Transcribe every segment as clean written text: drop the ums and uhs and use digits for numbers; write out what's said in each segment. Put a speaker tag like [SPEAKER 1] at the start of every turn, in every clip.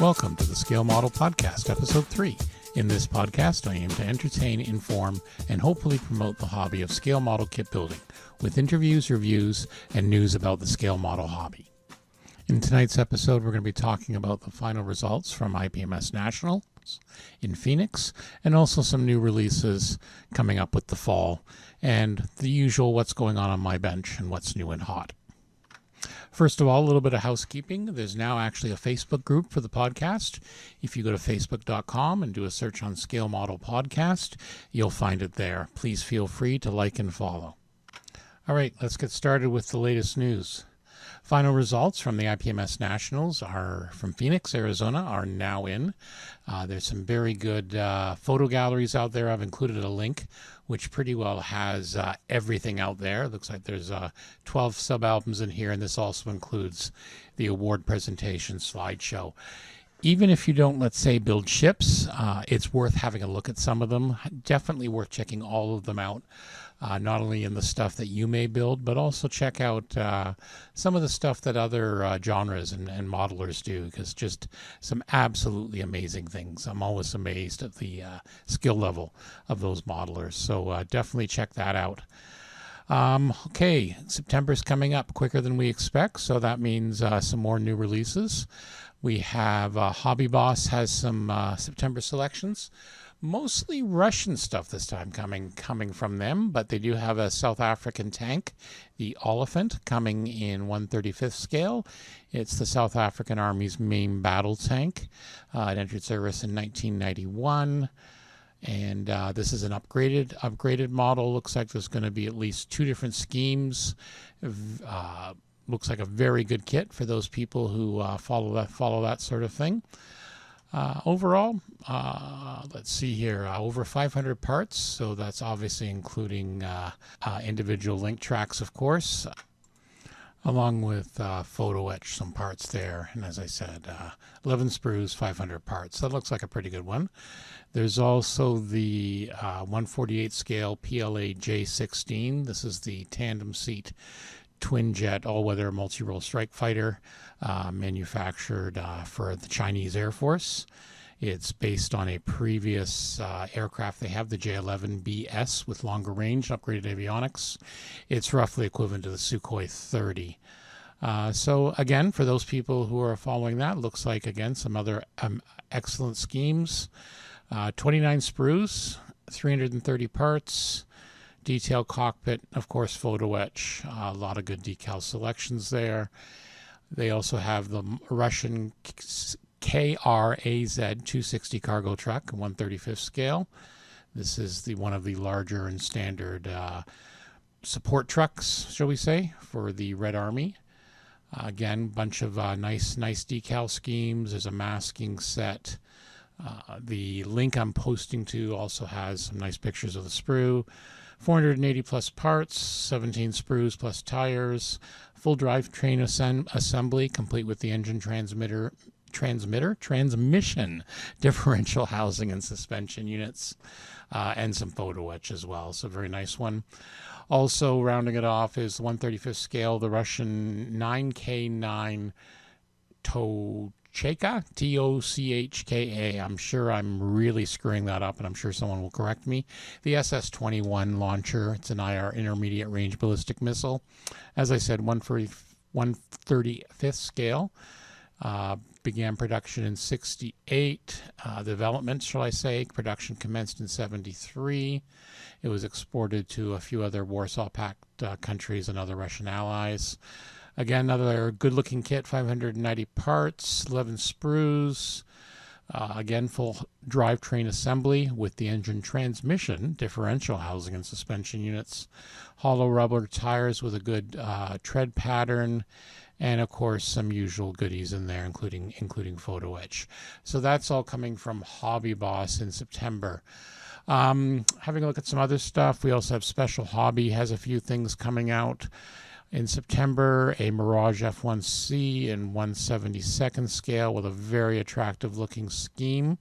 [SPEAKER 1] Welcome to the Scale Model Podcast, Episode 3. In this podcast, I aim to entertain, inform, and hopefully promote the hobby of scale model kit building with interviews, reviews, and news about the scale model hobby. In tonight's episode, we're going to be talking about the final results from IPMS Nationals in Phoenix, and also some new releases coming up with the fall, and the usual what's going on my bench and what's new and hot. First of all, a little bit of housekeeping. There's now actually a Facebook group for the podcast. If you go to facebook.com and do a search on Scale Model Podcast, you'll find it there. Please feel free to like and follow. All right, let's get started with the latest news. Final results from the IPMS Nationals are from Phoenix, Arizona, are now in. There's some very good photo galleries out there. I've included a link which pretty well has everything out there. It looks like there's 12 sub-albums in here, and this also includes the award presentation slideshow. Even if you don't, let's say, build ships, it's worth having a look at some of them. Definitely worth checking all of them out. Not only in the stuff that you may build, but also check out some of the stuff that other genres and modelers do, because just some absolutely amazing things. I'm always amazed at the skill level of those modelers, so definitely check that out. Okay, September's coming up quicker than we expect, so that means some more new releases. We have Hobby Boss has some September selections. Mostly Russian stuff this time coming from them, but they do have a South African tank, the Oliphant, coming in 1/35th scale. It's the South African Army's main battle tank. It entered service in 1991, and this is an upgraded model. Looks like there's going to be at least 2 different schemes. Looks like a very good kit for those people who follow that sort of thing. Overall, let's see here, over 500 parts, so that's obviously including individual link tracks, of course, along with photo etch some parts there, and as I said, 11 sprues, 500 parts. That looks like a pretty good one. There's also the 1/48 scale PLA J16. This is the tandem seat twin jet all-weather multi-role strike fighter, manufactured for the Chinese Air Force. It's based on a previous aircraft they have, the J-11BS, with longer range, upgraded avionics. It's roughly equivalent to the Sukhoi 30. So again, for those people who are following that, looks like, again, some other excellent schemes. 29 sprues, 330 parts, detail cockpit, of course, photo etch, a lot of good decal selections there. They also have the Russian KRAZ 260 cargo truck, 1/35th scale. This is one of the larger and standard support trucks, shall we say, for the Red Army. Again, bunch of nice decal schemes. There's a masking set. The link I'm posting to also has some nice pictures of the sprue. 480 plus parts, 17 sprues plus tires, full drivetrain assembly complete with the engine transmission, differential housing and suspension units, and some photo etch as well. So very nice one. Also rounding it off is 1/35th scale, the Russian 9K9 Tochka, Tochka. I'm sure I'm really screwing that up, and I'm sure someone will correct me. The SS-21 launcher. It's an IR intermediate range ballistic missile. As I said, 1/35th scale. Began production in 68. Development, shall I say, production commenced in 73. It was exported to a few other Warsaw Pact countries and other Russian allies. Again, another good-looking kit, 590 parts, 11 sprues. Again, full drivetrain assembly with the engine transmission, differential housing and suspension units, hollow rubber tires with a good tread pattern, and of course some usual goodies in there, including photo etch. So that's all coming from Hobby Boss in September. Having a look at some other stuff, we also have Special Hobby has a few things coming out. In September, a Mirage F1C in 1/72nd scale with a very attractive looking scheme.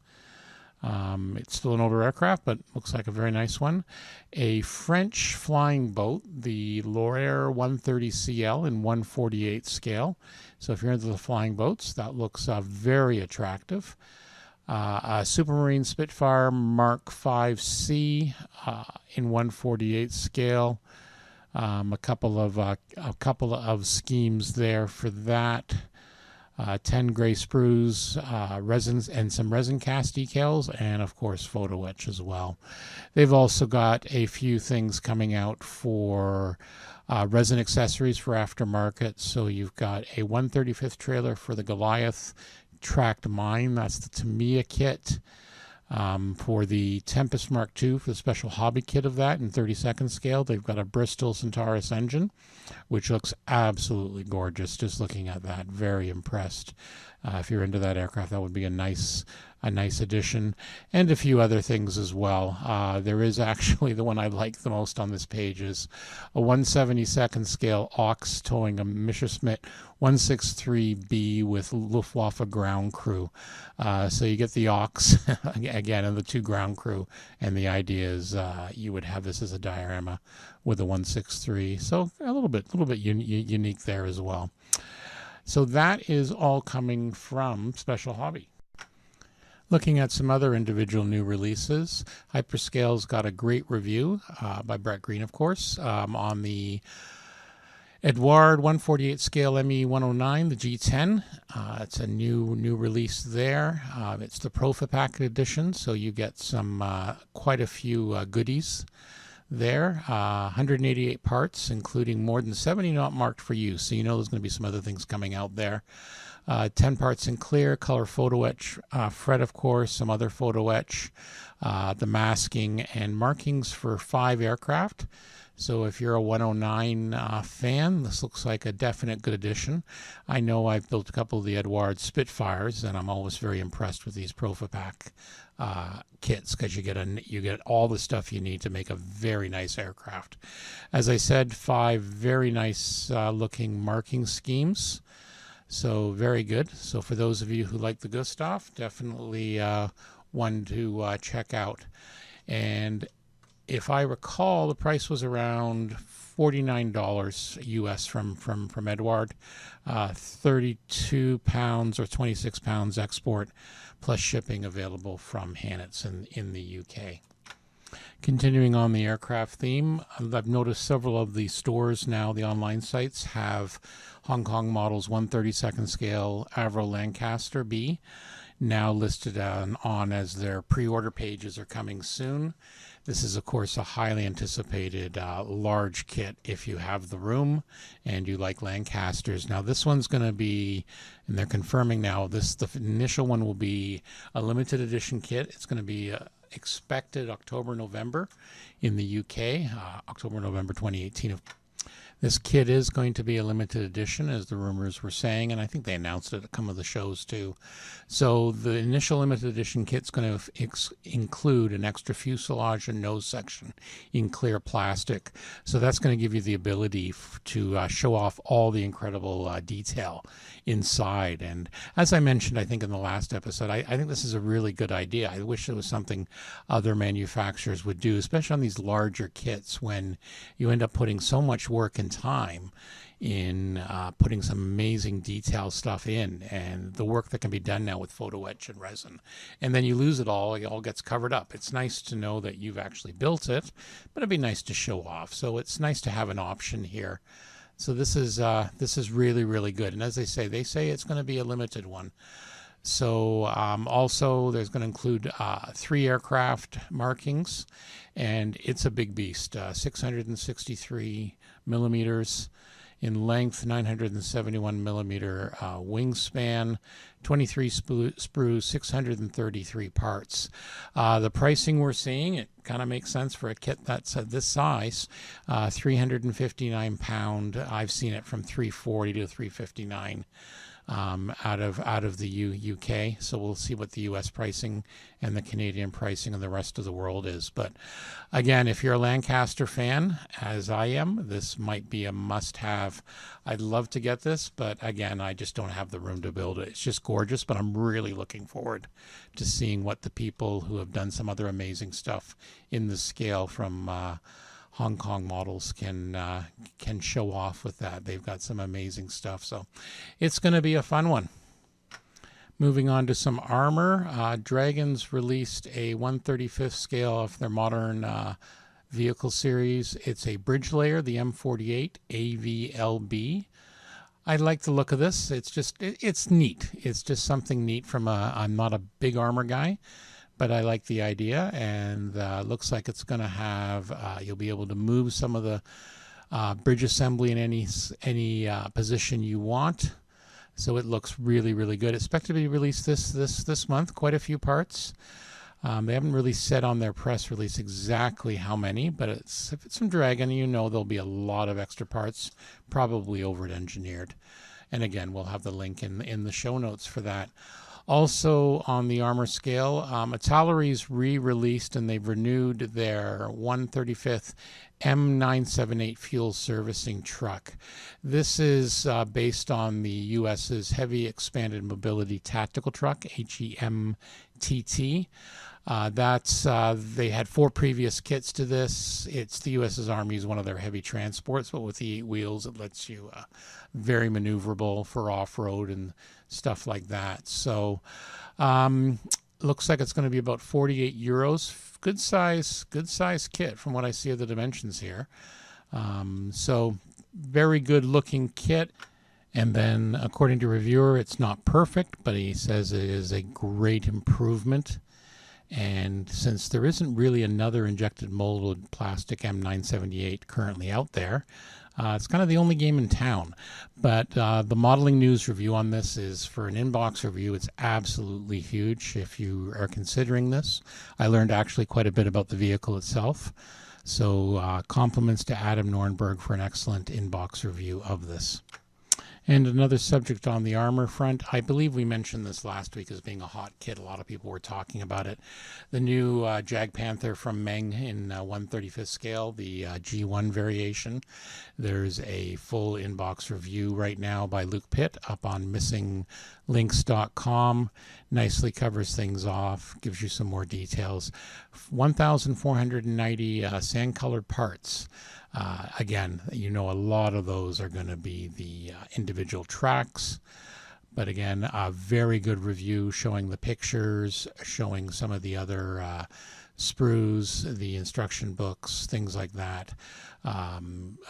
[SPEAKER 1] It's still an older aircraft, but looks like a very nice one. A French flying boat, the Lorair 130CL in 1/48 scale. So if you're into the flying boats, that looks very attractive. A Supermarine Spitfire Mark 5C in 1/48 scale. A couple of schemes there for that. 10 gray sprues, resins, and some resin cast decals, and of course photo etch as well. They've also got a few things coming out for resin accessories for aftermarket. So you've got a 1/35th trailer for the Goliath tracked mine. That's the Tamiya kit. For the Tempest Mark II, for the special hobby kit of that in 32nd scale, they've got a Bristol Centaurus engine, which looks absolutely gorgeous. Just looking at that, very impressed. If you're into that aircraft, that would be a nice addition, and a few other things as well. There is actually the one I like the most on this page is a 1/72nd scale Ox towing a Messerschmitt 163B with Luftwaffe ground crew. So you get the Ox again and the 2 ground crew, and the idea is you would have this as a diorama with a 163. So a little bit unique there as well. So that is all coming from Special Hobby. Looking at some other individual new releases, Hyperscale's got a great review by Brett Green, of course, on the Eduard 1/48 scale ME109, the G10. It's a new release there. It's the Profipack edition, so you get some quite a few goodies there. 188 parts, including more than 70 not marked for use. So you know there's going to be some other things coming out there. 10 parts in clear, color photo etch, Fred, of course, some other photo etch, the masking, and markings for 5 aircraft. So if you're a 109 fan, this looks like a definite good addition. I know I've built a couple of the Eduard Spitfires, and I'm always very impressed with these Profipack kits, because you get all the stuff you need to make a very nice aircraft. As I said, 5 very nice looking marking schemes. So very good. So for those of you who like the Gustav, definitely one to check out. And if I recall, the price was around $49 US from Eduard, 32 pounds or 26 pounds export, plus shipping available from Hanitz in the UK. Continuing on the aircraft theme, I've noticed several of the stores now, the online sites, have Hong Kong models 1/32nd scale Avro Lancaster B now listed on as their pre-order pages are coming soon. This is, of course, a highly anticipated large kit if you have the room and you like Lancasters. Now, this one's going to be, and they're confirming now, the initial one will be a limited edition kit. It's going to be expected October, November in the UK, October, November 2018. This kit is going to be a limited edition, as the rumors were saying, and I think they announced it at some of the shows too. So the initial limited edition kit's going to include an extra fuselage and nose section in clear plastic. So that's going to give you the ability to show off all the incredible detail inside. And as I mentioned, I think in the last episode, I think this is a really good idea. I wish it was something other manufacturers would do, especially on these larger kits, when you end up putting so much work and time in putting some amazing detail stuff in, and the work that can be done now with photo etch and resin, and then you lose it all gets covered up. It's nice to know that you've actually built it, but it'd be nice to show off. So it's nice to have an option here. So this is really, really good. And as they say it's going to be a limited one. So also there's going to include 3 aircraft markings, and it's a big beast. 663 millimeters in length, 971 millimeter wingspan, 23 sprues, 633 parts. The pricing we're seeing, it kind of makes sense for a kit that's this size. 359 pound. I've seen it from 340 to 359. out of the UK. So we'll see what the US pricing and the Canadian pricing and the rest of the world is. But again, if you're a Lancaster fan, as I am, this might be a must-have. I'd love to get this, but again, I just don't have the room to build it. It's just gorgeous, but I'm really looking forward to seeing what the people who have done some other amazing stuff in the scale from Hong Kong models can show off with that. They've got some amazing stuff, so it's going to be a fun one. Moving on to some armor, Dragons released a 1/35th scale of their modern vehicle series. It's a bridge layer, the M48 AVLB. I like the look of this. It's neat. It's just something neat from I'm not a big armor guy, but I like the idea, and looks like it's going to have, you'll be able to move some of the bridge assembly in any position you want. So it looks really, really good. It's expected to be released this month, quite a few parts. They haven't really said on their press release exactly how many, but if it's from Dragon, you know there'll be a lot of extra parts, probably over-engineered. And again, we'll have the link in the show notes for that. Also on the armor scale, Italery's re-released and they've renewed their 1/35th M978 fuel servicing truck. This is based on the US's Heavy Expanded Mobility Tactical Truck, HEMTT. They had 4 previous kits to this. It's the US's Army's one of their heavy transports, but with the 8 wheels, it lets you very maneuverable for off-road and stuff like that. So looks like it's going to be about 48 euros. Good size kit from what I see of the dimensions here. So very good looking kit. And then according to reviewer, it's not perfect, but he says it is a great improvement. And since there isn't really another injected molded plastic M978 currently out there, it's kind of the only game in town. But the modeling news review on this is, for an inbox review, it's absolutely huge if you are considering this. I learned actually quite a bit about the vehicle itself. So compliments to Adam Nornberg for an excellent inbox review of this. And another subject on the armor front, I believe we mentioned this last week as being a hot kit. A lot of people were talking about it. The new Jag Panther from Meng in 1/35th scale, the G1 variation. There's a full inbox review right now by Luke Pitt up on missinglinks.com. Nicely covers things off, gives you some more details. 1,490 sand-colored parts. Again, you know, a lot of those are going to be the individual tracks. But again, a very good review showing the pictures, showing some of the other sprues, the instruction books, things like that. A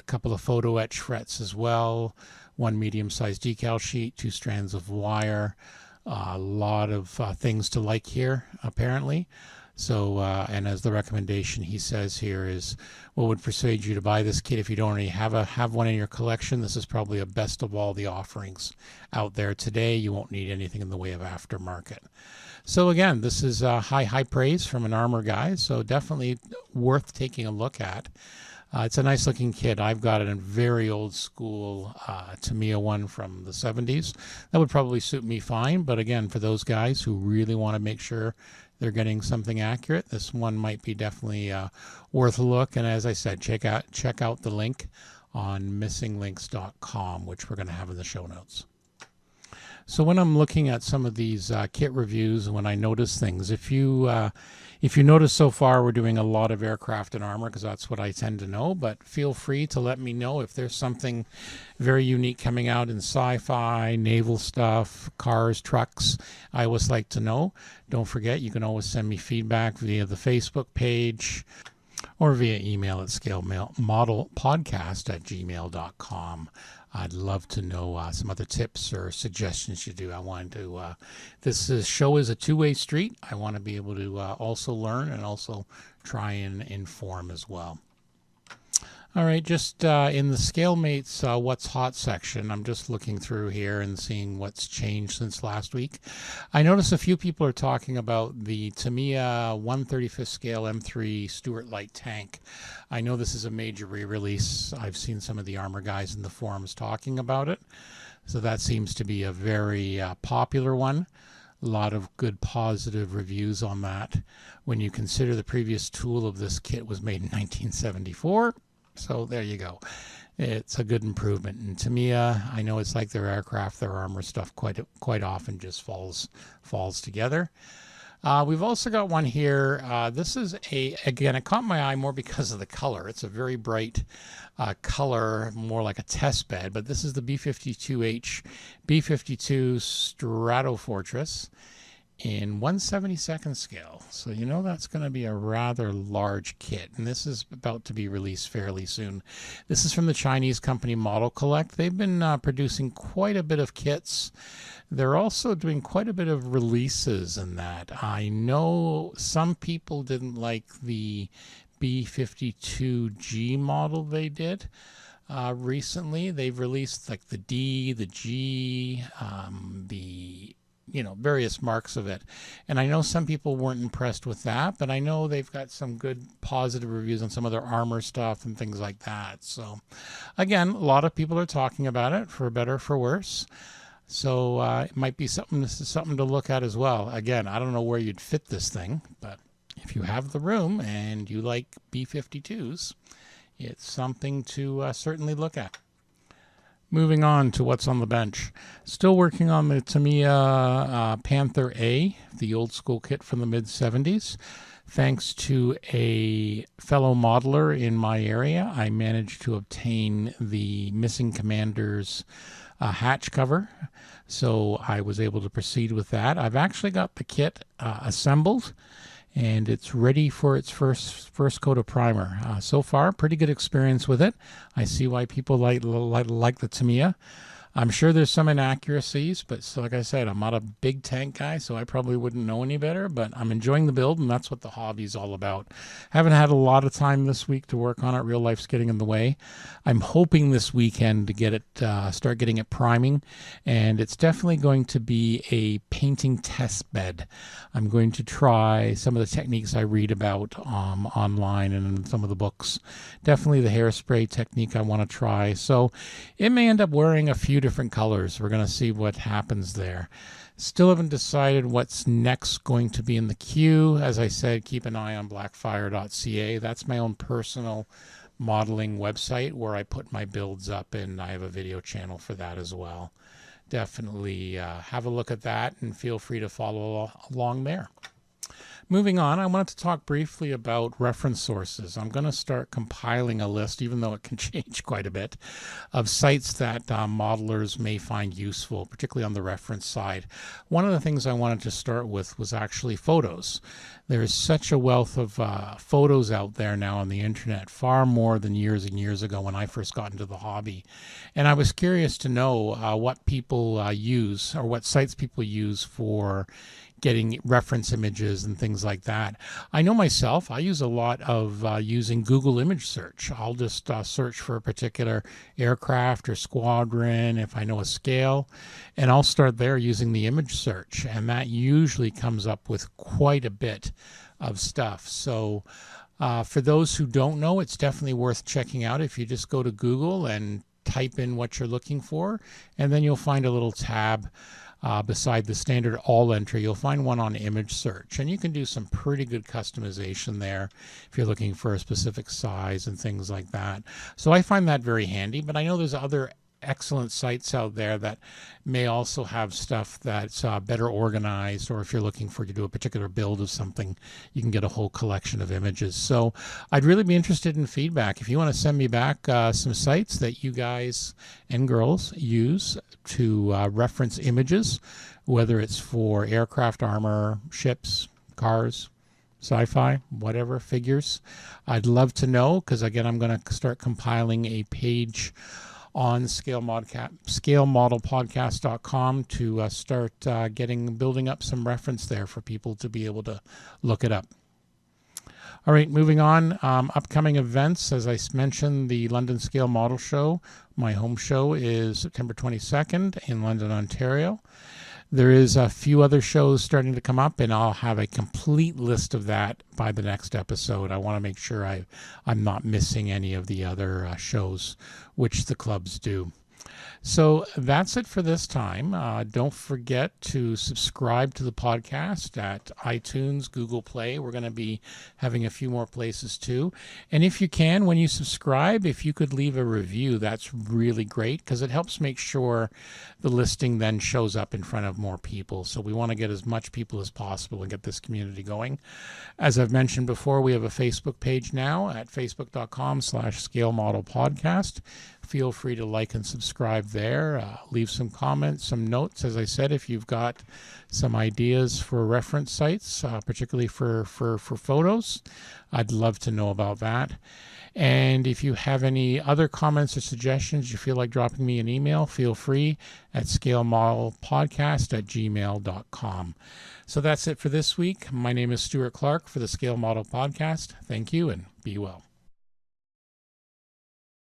[SPEAKER 1] couple of photo etch frets as well. 1 medium-sized decal sheet, 2 strands of wire. A lot of things to like here, apparently. So, and as the recommendation he says here is, what would persuade you to buy this kit if you don't already have one in your collection? This is probably a best of all the offerings out there today. You won't need anything in the way of aftermarket. So again, this is high praise from an armor guy, so definitely worth taking a look at. It's a nice looking kit. I've got a very old school Tamiya one from the 70s. That would probably suit me fine, but again, for those guys who really want to make sure they're getting something accurate, this one might be definitely worth a look. And as I said, check out the link on missinglinks.com, which we're going to have in the show notes. So when I'm looking at some of these kit reviews, when I notice things, if you notice so far, we're doing a lot of aircraft and armor because that's what I tend to know, but feel free to let me know if there's something very unique coming out in sci-fi, naval stuff, cars, trucks. I always like to know. Don't forget, you can always send me feedback via the Facebook page or via email at scalemodelpodcast@gmail.com. I'd love to know some other tips or suggestions you do. I want to, this show is a two-way street. I want to be able to also learn and also try and inform as well. All right, just in the ScaleMates What's Hot section, I'm just looking through here and seeing what's changed since last week. I noticed a few people are talking about the Tamiya 1/35th scale M3 Stuart Light tank. I know this is a major re-release. I've seen some of the armor guys in the forums talking about it. So that seems to be a very popular one. A lot of good positive reviews on that when you consider the previous tool of this kit was made in 1974. So there you go. It's a good improvement. And Tamiya, I know it's like their aircraft, their armor stuff quite often just falls together. We've also got one here. This is again, it caught my eye more because of the color. It's a very bright color, more like a test bed, but this is the B-52H B-52 Stratofortress in 1/72nd scale. So you know that's going to be a rather large kit, and this is about to be released fairly soon. This is from the Chinese company Model Collect. They've been producing quite a bit of kits. They're also doing quite a bit of releases in that. I know some people didn't like the B-52G model they did recently. They've released like the D, the G, the various marks of it. And I know some people weren't impressed with that, but I know they've got some good positive reviews on some of their armor stuff and things like that. So again, a lot of people are talking about it, for better or for worse. So it might be something to look at as well. Again, I don't know where you'd fit this thing, but if you have the room and you like B-52s, it's something to certainly look at. Moving on to what's on the bench. Still working on the Tamiya Panther A, the old school kit from the mid-70s. Thanks to a fellow modeler in my area, I managed to obtain the Missing Commander's hatch cover. So I was able to proceed with that. I've actually got the kit assembled, and it's ready for its first coat of primer. So far, pretty good experience with it. I see why people like the Tamiya. I'm sure there's some inaccuracies, but so like I said, I'm not a big tank guy, so I probably wouldn't know any better, but I'm enjoying the build, and that's what the hobby's all about. Haven't had a lot of time this week to work on it. Real life's getting in the way. I'm hoping this weekend to get it, start getting it priming, and it's definitely going to be a painting test bed. I'm going to try some of the techniques I read about online and in some of the books. Definitely the hairspray technique I want to try. So it may end up wearing a few different colors. We're going to see what happens there. Still haven't decided what's next going to be in the queue. As I said, keep an eye on blackfire.ca. That's my own personal modeling website where I put my builds up, and I have a video channel for that as well. Definitely have a look at that and feel free to follow along there. Moving on, I wanted to talk briefly about reference sources. I'm going to start compiling a list, even though it can change quite a bit, of sites that modelers may find useful, particularly on the reference side. One of the things I wanted to start with was actually photos. There is such a wealth of photos out there now on the internet, far more than years and years ago when I first got into the hobby. And I was curious to know what people use, or what sites people use for getting reference images and things like that. I know myself, I use a lot of using Google image search. I'll just search for a particular aircraft or squadron if I know a scale, and I'll start there using the image search, and that usually comes up with quite a bit of stuff. So for those who don't know, it's definitely worth checking out. If you just go to Google and type in what you're looking for, and then you'll find a little tab beside the standard all entry. You'll find one on image search, and you can do some pretty good customization there if you're looking for a specific size and things like that. So I find that very handy, but I know there's other excellent sites out there that may also have stuff that's better organized, or if you're looking to do a particular build of something, you can get a whole collection of images. So I'd really be interested in feedback. If you want to send me back some sites that you guys and girls use to reference images, whether it's for aircraft, armor, ships, cars, sci-fi, whatever, figures, I'd love to know, because again, I'm going to start compiling a page on scalemodelpodcast.com to start building up some reference there for people to be able to look it up. All right, moving on. Upcoming events, as I mentioned, the London Scale Model Show. My home show is September 22nd in London, Ontario. There is a few other shows starting to come up, and I'll have a complete list of that by the next episode. I want to make sure I'm not missing any of the other shows which the clubs do. So that's it for this time. Don't forget to subscribe to the podcast at iTunes, Google Play. We're going to be having a few more places too. And if you can, when you subscribe, if you could leave a review, that's really great because it helps make sure the listing then shows up in front of more people. So we want to get as much people as possible and get this community going. As I've mentioned before, we have a Facebook page now at facebook.com/Scale Model Podcast. Feel free to like and subscribe there. Leave some comments, some notes. As I said, if you've got some ideas for reference sites, particularly for photos, I'd love to know about that. And if you have any other comments or suggestions, you feel like dropping me an email, feel free at scalemodelpodcast@gmail.com. So that's it for this week. My name is Stuart Clark for the Scale Model Podcast. Thank you and be well.